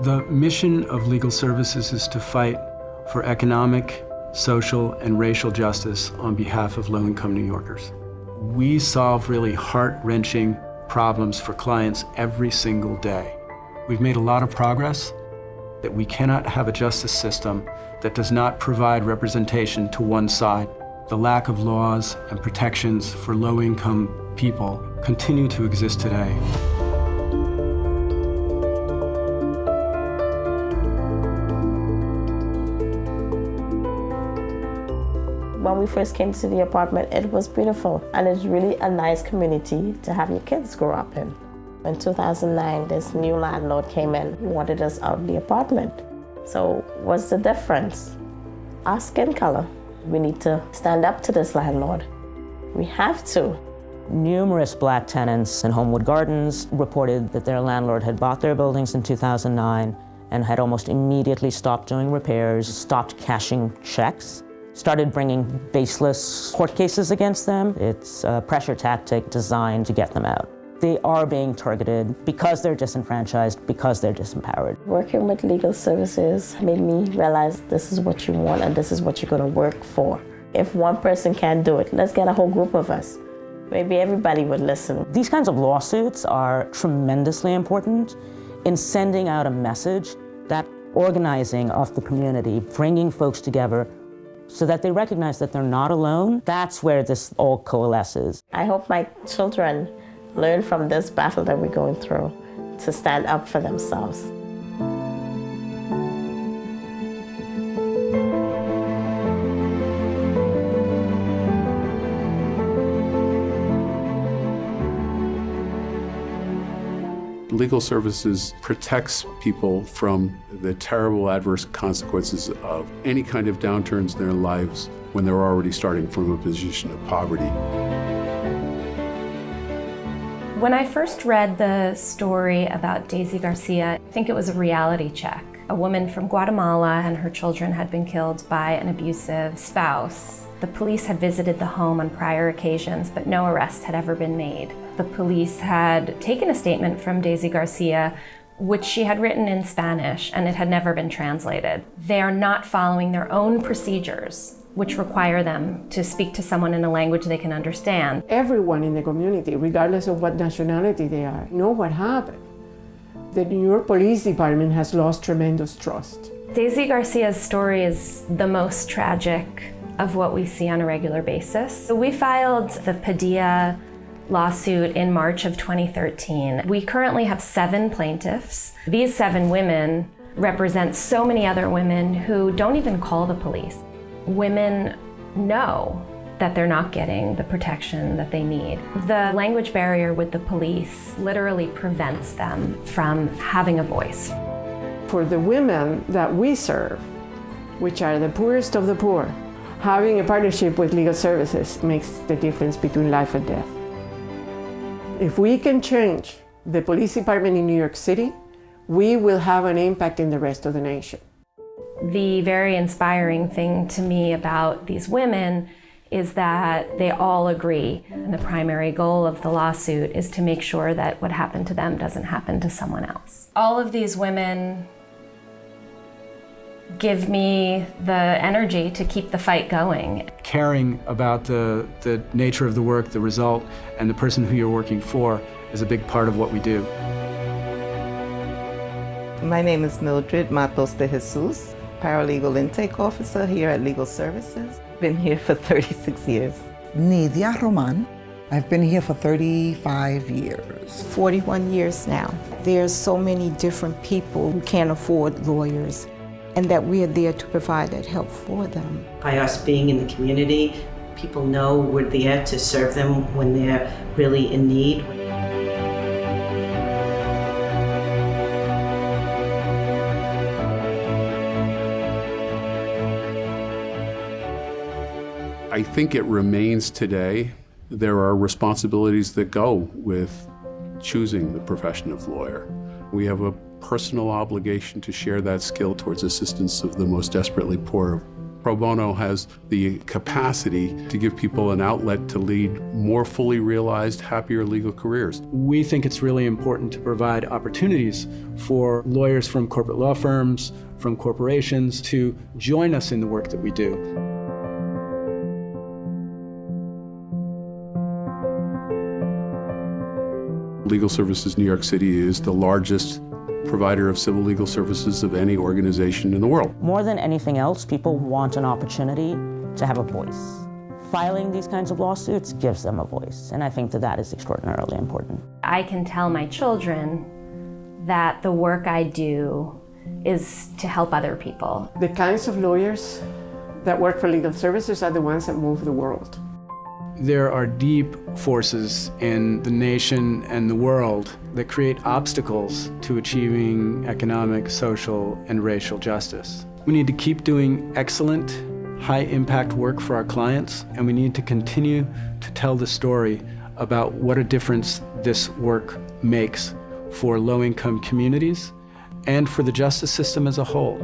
The mission of legal services is to fight for economic, social, and racial justice on behalf of low-income New Yorkers. We solve really heart-wrenching problems for clients every single day. We've made a lot of progress, that we cannot have a justice system that does not provide representation to one side. The lack of laws and protections for low-income people continue to exist today. When we first came to the apartment, it was beautiful, and it's really a nice community to have your kids grow up in. In 2009, this new landlord came in. He wanted us out of the apartment. So what's the difference? Our skin color. We need to stand up to this landlord. We have to. Numerous black tenants in Homewood Gardens reported that their landlord had bought their buildings in 2009 and had almost immediately stopped doing repairs, stopped cashing checks, started bringing baseless court cases against them. It's a pressure tactic designed to get them out. They are being targeted because they're disenfranchised, because they're disempowered. Working with legal services made me realize this is what you want and this is what you're going to work for. If one person can't do it, let's get a whole group of us. Maybe everybody would listen. These kinds of lawsuits are tremendously important in sending out a message, that organizing of the community, bringing folks together so that they recognize that they're not alone. That's where this all coalesces. I hope my children learn from this battle that we're going through to stand up for themselves. Legal services protects people from the terrible adverse consequences of any kind of downturns in their lives when they're already starting from a position of poverty. When I first read the story about Daisy Garcia, I think it was a reality check. A woman from Guatemala and her children had been killed by an abusive spouse. The police had visited the home on prior occasions, but no arrest had ever been made. The police had taken a statement from Daisy Garcia, which she had written in Spanish, and it had never been translated. They are not following their own procedures, which require them to speak to someone in a language they can understand. Everyone in the community, regardless of what nationality they are, know what happened. The New York Police Department has lost tremendous trust. Daisy Garcia's story is the most tragic of what we see on a regular basis. So we filed the Padilla lawsuit in March of 2013. We currently have 7 plaintiffs. These 7 women represent so many other women who don't even call the police. Women know that they're not getting the protection that they need. The language barrier with the police literally prevents them from having a voice. For the women that we serve, which are the poorest of the poor, having a partnership with legal services makes the difference between life and death. If we can change the police department in New York City, we will have an impact in the rest of the nation. The very inspiring thing to me about these women is that they all agree. And the primary goal of the lawsuit is to make sure that what happened to them doesn't happen to someone else. All of these women give me the energy to keep the fight going. Caring about the nature of the work, the result, and the person who you're working for is a big part of what we do. My name is Mildred Matos Dejesus, Paralegal Intake Officer here at Legal Services. Been here for 36 years. Nidia Roman. I've been here for 35 years. 41 years now. There's so many different people who can't afford lawyers, and that we are there to provide that help for them. By us being in the community, people know we're there to serve them when they're really in need. I think it remains today. There are responsibilities that go with choosing the profession of lawyer. We have a personal obligation to share that skill towards assistance of the most desperately poor Pro bono has the capacity to give people an outlet to lead more fully realized, happier legal careers. We think it's really important to provide opportunities for lawyers from corporate law firms, from corporations, to join us in the work that we do. Legal Services New York City is the largest provider of civil legal services of any organization in the world. More than anything else, people want an opportunity to have a voice. Filing these kinds of lawsuits gives them a voice, and I think that that is extraordinarily important. I can tell my children that the work I do is to help other people. The kinds of lawyers that work for legal services are the ones that move the world. There are deep forces in the nation and the world that create obstacles to achieving economic, social, and racial justice. We need to keep doing excellent, high-impact work for our clients, and we need to continue to tell the story about what a difference this work makes for low-income communities and for the justice system as a whole.